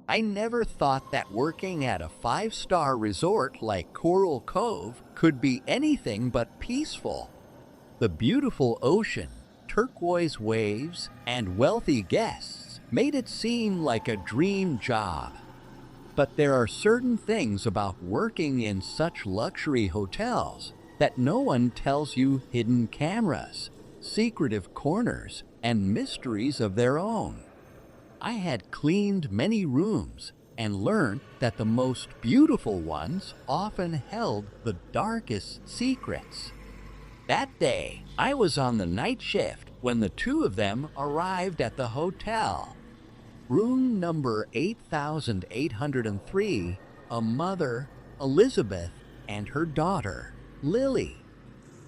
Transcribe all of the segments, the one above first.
I never thought that working at a five-star resort like Coral Cove could be anything but peaceful. The beautiful ocean, turquoise waves, and wealthy guests made it seem like a dream job. But there are certain things about working in such luxury hotels that no one tells you: hidden cameras, secretive corners, and mysteries of their own. I had cleaned many rooms and learned that the most beautiful ones often held the darkest secrets. That day, I was on the night shift when the two of them arrived at the hotel. Room number 8803, a mother, Elizabeth, and her daughter, Lily.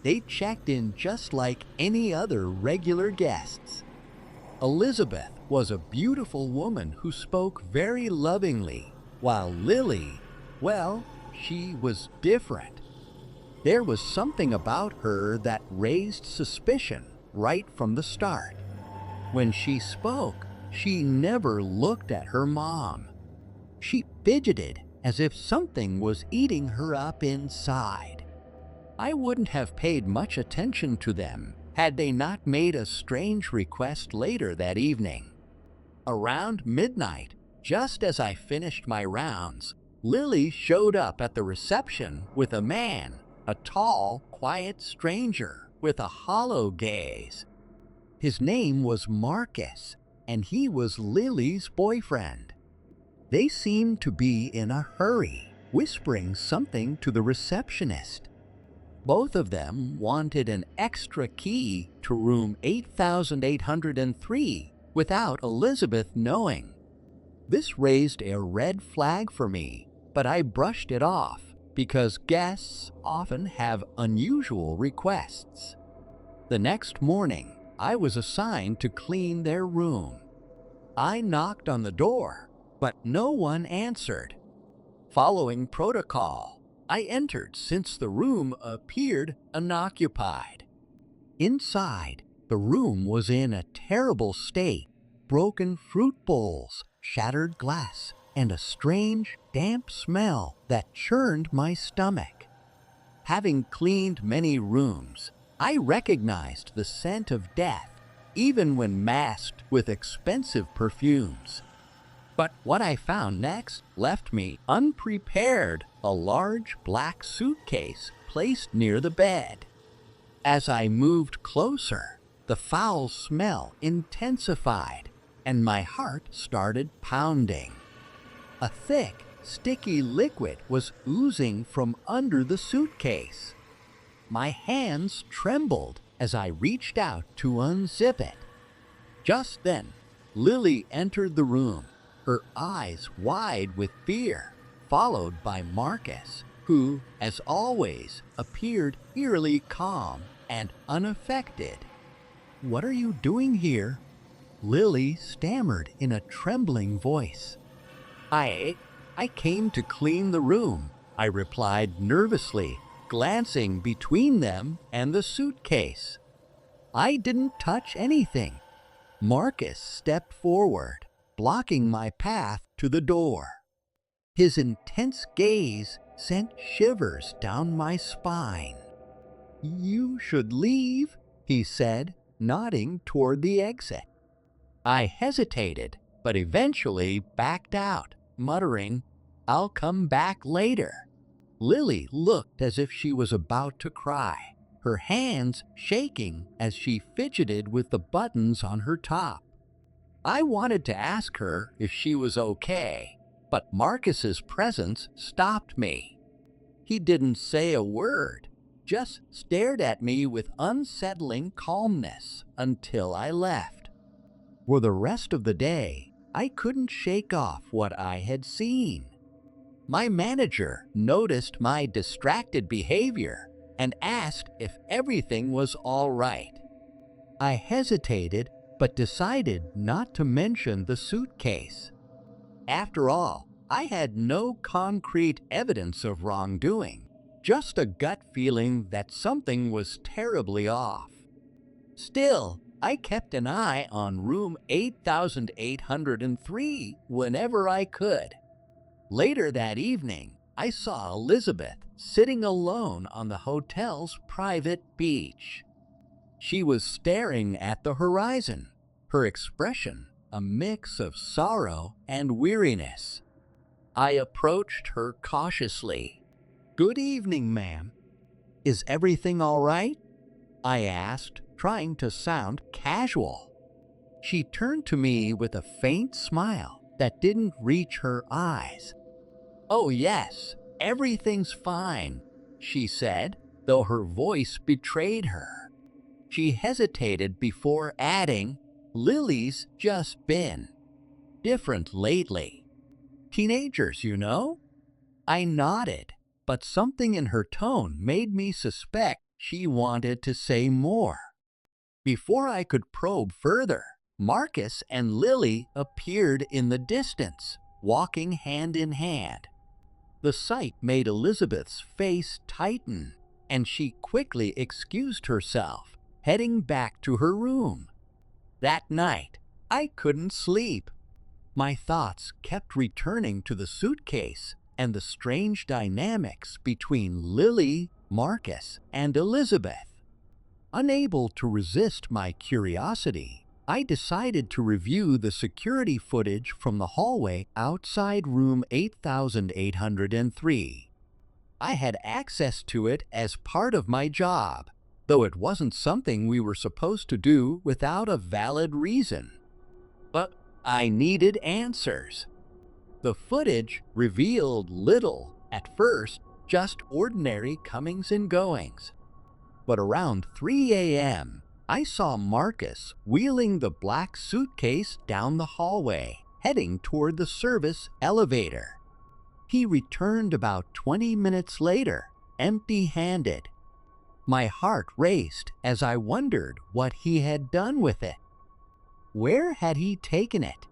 They checked in just like any other regular guests. Elizabeth was a beautiful woman who spoke very lovingly, while Lily, well, she was different. There was something about her that raised suspicion right from the start. When she spoke, she never looked at her mom. She fidgeted as if something was eating her up inside. I wouldn't have paid much attention to them had they not made a strange request later that evening. Around midnight, just as I finished my rounds, Lily showed up at the reception with a man, a tall, quiet stranger with a hollow gaze. His name was Marcus, and he was Lily's boyfriend. They seemed to be in a hurry, whispering something to the receptionist. Both of them wanted an extra key to room 8803 without Elizabeth knowing. This raised a red flag for me, but I brushed it off because guests often have unusual requests. The next morning, I was assigned to clean their room. I knocked on the door, but no one answered. Following protocol, I entered since the room appeared unoccupied. Inside, the room was in a terrible state: broken fruit bowls, shattered glass, and a strange, damp smell that churned my stomach. Having cleaned many rooms, I recognized the scent of death, even when masked with expensive perfumes. But what I found next left me unprepared: a large black suitcase placed near the bed. As I moved closer, the foul smell intensified, and my heart started pounding. A thick, sticky liquid was oozing from under the suitcase. My hands trembled as I reached out to unzip it. Just then, Lily entered the room, her eyes wide with fear, followed by Marcus, who, as always, appeared eerily calm and unaffected. "What are you doing here?" Lily stammered in a trembling voice. I came to clean the room," I replied nervously, glancing between them and the suitcase. "I didn't touch anything." Marcus stepped forward, blocking my path to the door. His intense gaze sent shivers down my spine. "You should leave," he said, nodding toward the exit. I hesitated, but eventually backed out, muttering, "I'll come back later." Lily looked as if she was about to cry, her hands shaking as she fidgeted with the buttons on her top. I wanted to ask her if she was okay, but Marcus's presence stopped me. He didn't say a word, just stared at me with unsettling calmness until I left. For the rest of the day, I couldn't shake off what I had seen. My manager noticed my distracted behavior and asked if everything was all right. I hesitated, but decided not to mention the suitcase. After all, I had no concrete evidence of wrongdoing, just a gut feeling that something was terribly off. Still, I kept an eye on room 8803 whenever I could. Later that evening, I saw Elizabeth sitting alone on the hotel's private beach. She was staring at the horizon, her expression a mix of sorrow and weariness. I approached her cautiously. "Good evening, ma'am. Is everything all right?" I asked, trying to sound casual. She turned to me with a faint smile that didn't reach her eyes. "Oh yes, everything's fine," she said, though her voice betrayed her. She hesitated before adding, "Lily's just been different lately. Teenagers, you know?" I nodded, but something in her tone made me suspect she wanted to say more. Before I could probe further, Marcus and Lily appeared in the distance, walking hand in hand. The sight made Elizabeth's face tighten, and she quickly excused herself, heading back to her room. That night, I couldn't sleep. My thoughts kept returning to the suitcase and the strange dynamics between Lily, Marcus, and Elizabeth. Unable to resist my curiosity, I decided to review the security footage from the hallway outside room 8803. I had access to it as part of my job, though it wasn't something we were supposed to do without a valid reason. But I needed answers. The footage revealed little at first, just ordinary comings and goings. But around 3 a.m., I saw Marcus wheeling the black suitcase down the hallway, heading toward the service elevator. He returned about 20 minutes later, empty-handed. My heart raced as I wondered what he had done with it. Where had he taken it?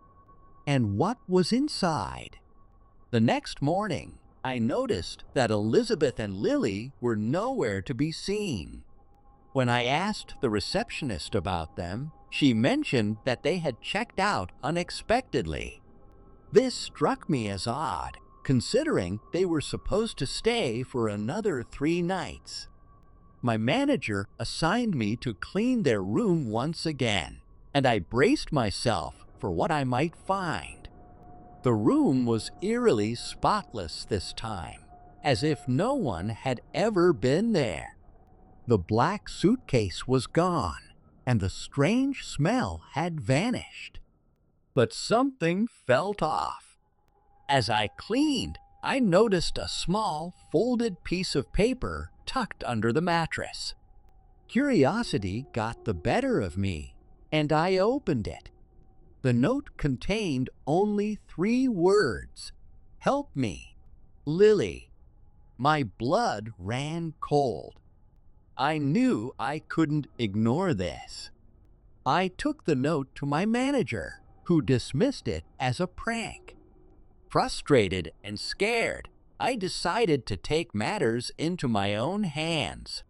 And what was inside? The next morning, I noticed that Elizabeth and Lily were nowhere to be seen. When I asked the receptionist about them, she mentioned that they had checked out unexpectedly. This struck me as odd, considering they were supposed to stay for another 3 nights. My manager assigned me to clean their room once again, and I braced myself for what I might find. The room was eerily spotless this time, as if no one had ever been there. The black suitcase was gone, and the strange smell had vanished. But something felt off. As I cleaned, I noticed a small, folded piece of paper tucked under the mattress. Curiosity got the better of me, and I opened it. The note contained only 3 words: "Help me, Lily." My blood ran cold. I knew I couldn't ignore this. I took the note to my manager, who dismissed it as a prank. Frustrated and scared, I decided to take matters into my own hands.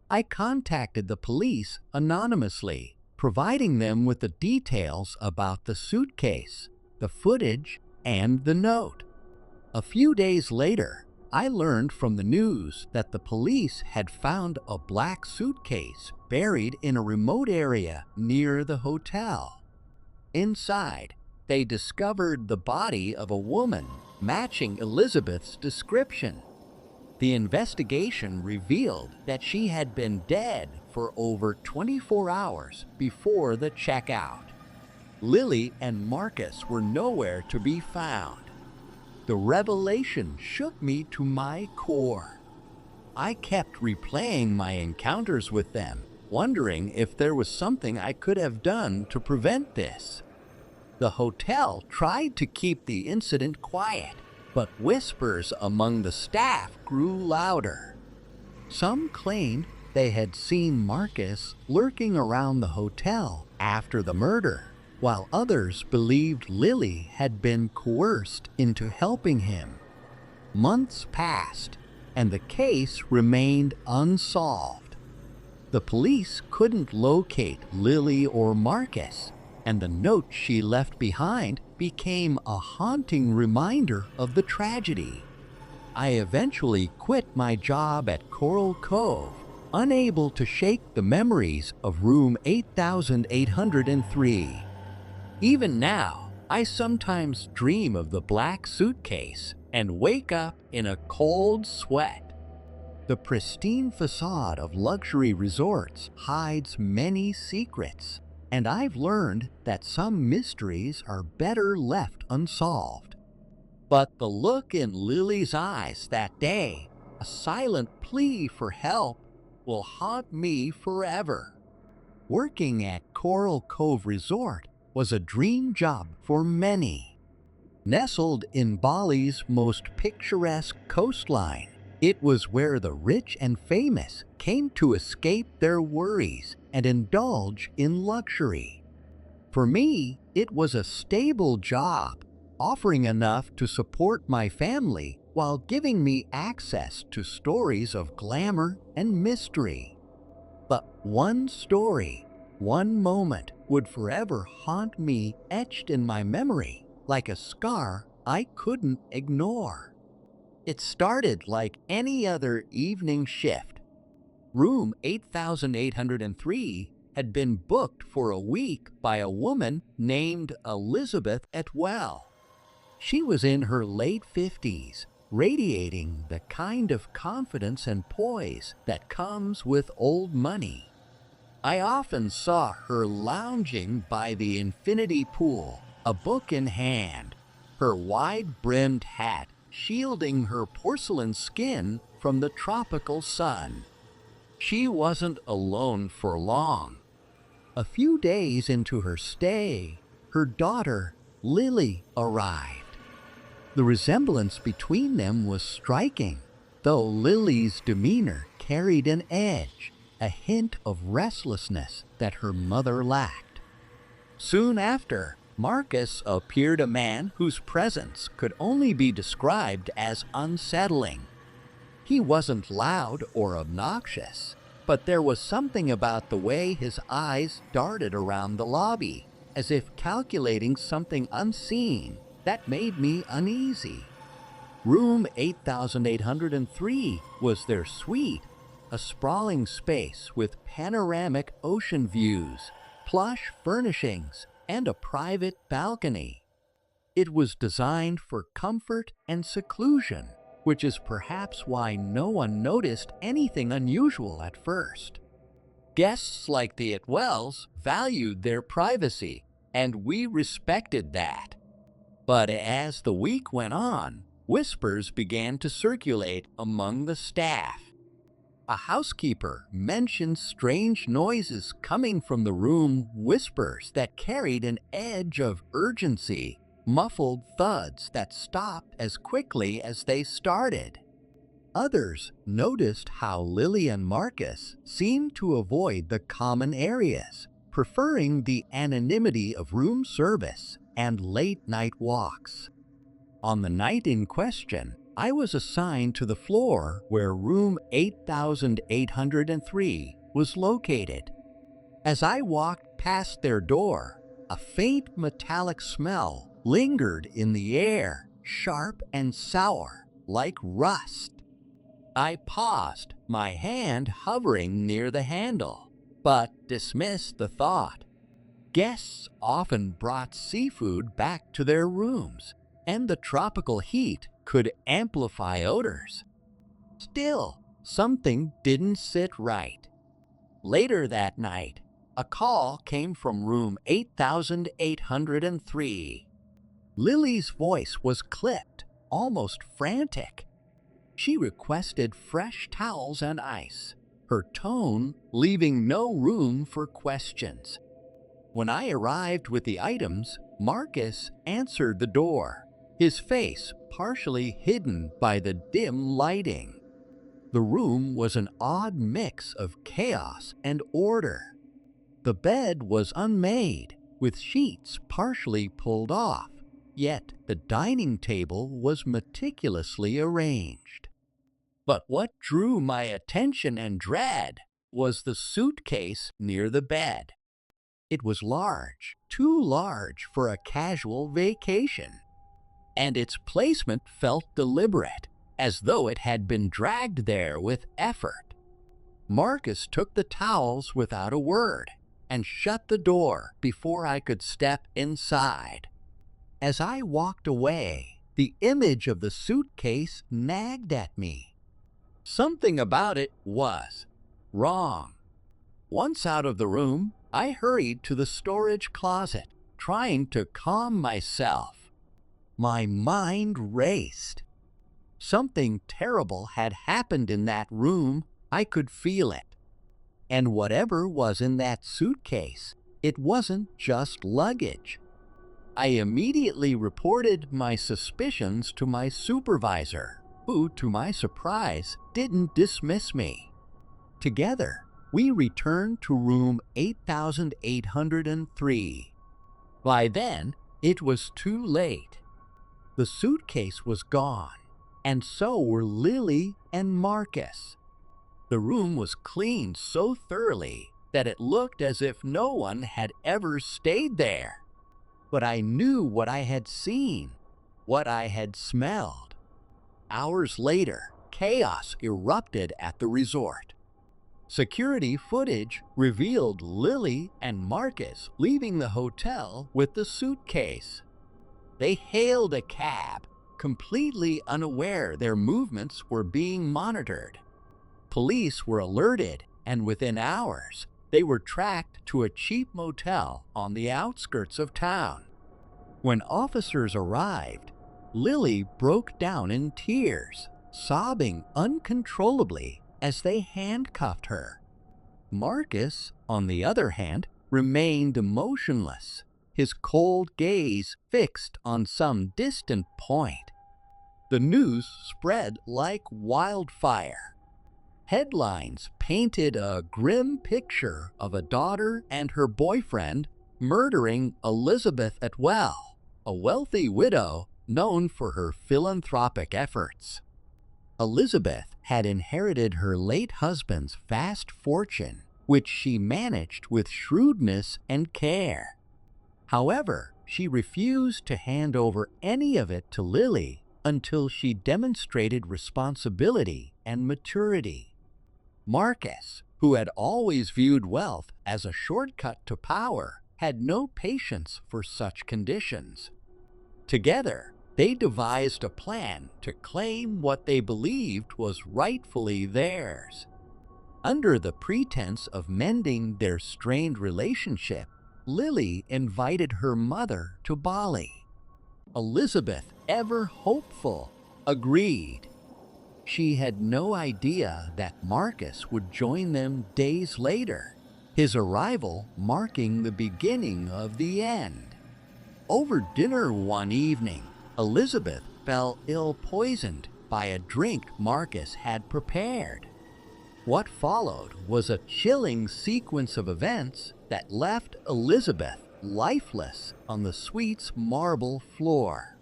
I contacted the police anonymously, providing them with the details about the suitcase, the footage, and the note. A few days later, I learned from the news that the police had found a black suitcase buried in a remote area near the hotel. Inside, they discovered the body of a woman matching Elizabeth's description. The investigation revealed that she had been dead for over 24 hours before the checkout. Lily and Marcus were nowhere to be found. The revelation shook me to my core. I kept replaying my encounters with them, wondering if there was something I could have done to prevent this. The hotel tried to keep the incident quiet, but whispers among the staff grew louder. Some claimed they had seen Marcus lurking around the hotel after the murder, while others believed Lily had been coerced into helping him. Months passed, and the case remained unsolved. The police couldn't locate Lily or Marcus, and the note she left behind became a haunting reminder of the tragedy. I eventually quit my job at Coral Cove, unable to shake the memories of room 8803. Even now, I sometimes dream of the black suitcase and wake up in a cold sweat. The pristine facade of luxury resorts hides many secrets, and I've learned that some mysteries are better left unsolved. But the look in Lily's eyes that day, a silent plea for help, will haunt me forever. Working at Coral Cove Resort was a dream job for many. Nestled in Bali's most picturesque coastline, it was where the rich and famous came to escape their worries and indulge in luxury. For me, it was a stable job, offering enough to support my family while giving me access to stories of glamour and mystery. But one story, one moment would forever haunt me, etched in my memory like a scar I couldn't ignore. It started like any other evening shift. Room 8803 had been booked for a week by a woman named Elizabeth Etwell. She was in her late 50s, radiating the kind of confidence and poise that comes with old money. I often saw her lounging by the infinity pool, a book in hand, her wide-brimmed hat shielding her porcelain skin from the tropical sun. She wasn't alone for long. A few days into her stay, her daughter, Lily, arrived. The resemblance between them was striking, though Lily's demeanor carried an edge, a hint of restlessness that her mother lacked. Soon after, Marcus appeared, a man whose presence could only be described as unsettling. He wasn't loud or obnoxious, but there was something about the way his eyes darted around the lobby, as if calculating something unseen, that made me uneasy. Room 8803 was their suite, a sprawling space with panoramic ocean views, plush furnishings, and a private balcony. It was designed for comfort and seclusion, which is perhaps why no one noticed anything unusual at first. Guests like the Etwells valued their privacy, and we respected that. But as the week went on, whispers began to circulate among the staff. A housekeeper mentioned strange noises coming from the room, whispers that carried an edge of urgency, muffled thuds that stopped as quickly as they started. Others noticed how Lily and Marcus seemed to avoid the common areas, preferring the anonymity of room service and late-night walks. On the night in question, I was assigned to the floor where room 8803 was located. As I walked past their door, a faint metallic smell lingered in the air, sharp and sour, like rust. I paused, my hand hovering near the handle, but dismissed the thought. Guests often brought seafood back to their rooms, and the tropical heat could amplify odors. Still, something didn't sit right. Later that night, a call came from room 8803. Lily's voice was clipped, almost frantic. She requested fresh towels and ice, her tone leaving no room for questions. When I arrived with the items, Marcus answered the door, his face partially hidden by the dim lighting. The room was an odd mix of chaos and order. The bed was unmade, with sheets partially pulled off, yet the dining table was meticulously arranged. But what drew my attention and dread was the suitcase near the bed. It was large, too large for a casual vacation, and its placement felt deliberate, as though it had been dragged there with effort. Marcus took the towels without a word and shut the door before I could step inside. As I walked away, the image of the suitcase nagged at me. Something about it was wrong. Once out of the room, I hurried to the storage closet, trying to calm myself. My mind raced. Something terrible had happened in that room. I could feel it. And whatever was in that suitcase, it wasn't just luggage. I immediately reported my suspicions to my supervisor, who, to my surprise, didn't dismiss me. Together, we returned to room 8803. By then, it was too late. The suitcase was gone, and so were Lily and Marcus. The room was cleaned so thoroughly that it looked as if no one had ever stayed there. But I knew what I had seen, what I had smelled. Hours later, chaos erupted at the resort. Security footage revealed Lily and Marcus leaving the hotel with the suitcase. They hailed a cab, completely unaware their movements were being monitored. Police were alerted, and within hours, they were tracked to a cheap motel on the outskirts of town. When officers arrived, Lily broke down in tears, sobbing uncontrollably as they handcuffed her. Marcus, on the other hand, remained motionless, his cold gaze fixed on some distant point. The news spread like wildfire. Headlines painted a grim picture of a daughter and her boyfriend murdering Elizabeth Atwell, a wealthy widow known for her philanthropic efforts. Elizabeth had inherited her late husband's vast fortune, which she managed with shrewdness and care. However, she refused to hand over any of it to Lily until she demonstrated responsibility and maturity. Marcus, who had always viewed wealth as a shortcut to power, had no patience for such conditions. Together, they devised a plan to claim what they believed was rightfully theirs. Under the pretense of mending their strained relationship, Lily invited her mother to Bali. Elizabeth, ever hopeful, agreed. She had no idea that Marcus would join them days later, his arrival marking the beginning of the end. Over dinner one evening, Elizabeth fell ill poisoned by a drink Marcus had prepared. What followed was a chilling sequence of events that left Elizabeth lifeless on the suite's marble floor.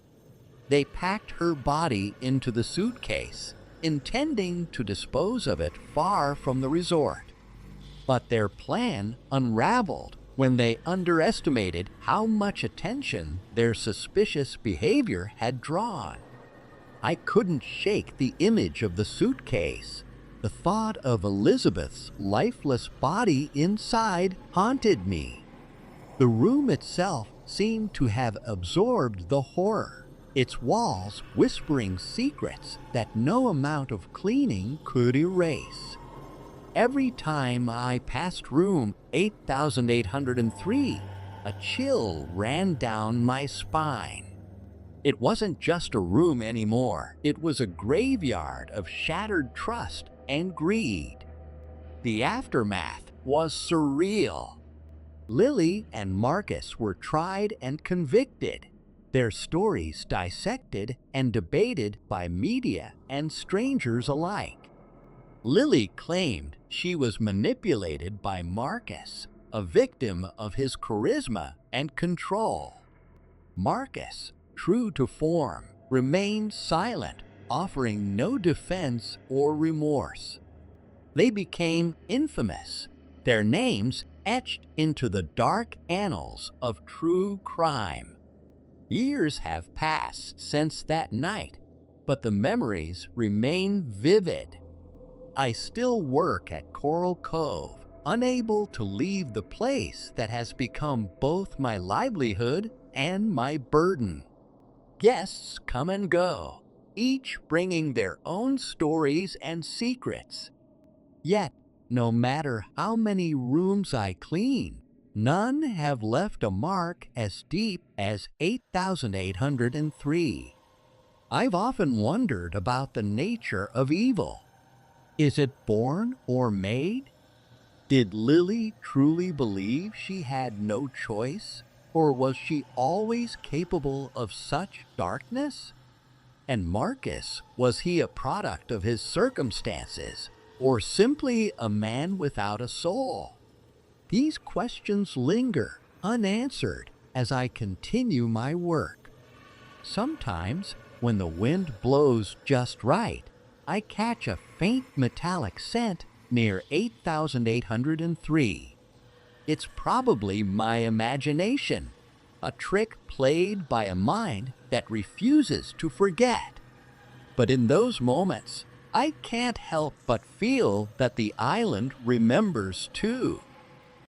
They packed her body into the suitcase, intending to dispose of it far from the resort. But their plan unraveled when they underestimated how much attention their suspicious behavior had drawn. I couldn't shake the image of the suitcase. The thought of Elizabeth's lifeless body inside haunted me. The room itself seemed to have absorbed the horror, its walls whispering secrets that no amount of cleaning could erase. Every time I passed room 8803, a chill ran down my spine. It wasn't just a room anymore. It was a graveyard of shattered trust and greed. The aftermath was surreal. Lily and Marcus were tried and convicted, their stories dissected and debated by media and strangers alike. Lily claimed she was manipulated by Marcus, a victim of his charisma and control. Marcus, true to form, remained silent, offering no defense or remorse. They became infamous, their names etched into the dark annals of true crime. Years have passed since that night, but the memories remain vivid. I still work at Coral Cove, unable to leave the place that has become both my livelihood and my burden. Guests come and go, each bringing their own stories and secrets. Yet, no matter how many rooms I clean, none have left a mark as deep as 8,803. I've often wondered about the nature of evil. Is it born or made? Did Lily truly believe she had no choice, or was she always capable of such darkness? And Marcus, was he a product of his circumstances, or simply a man without a soul? These questions linger unanswered as I continue my work. Sometimes, when the wind blows just right, I catch a faint metallic scent near 8,803. It's probably my imagination, a trick played by a mind that refuses to forget. But in those moments, I can't help but feel that the island remembers too.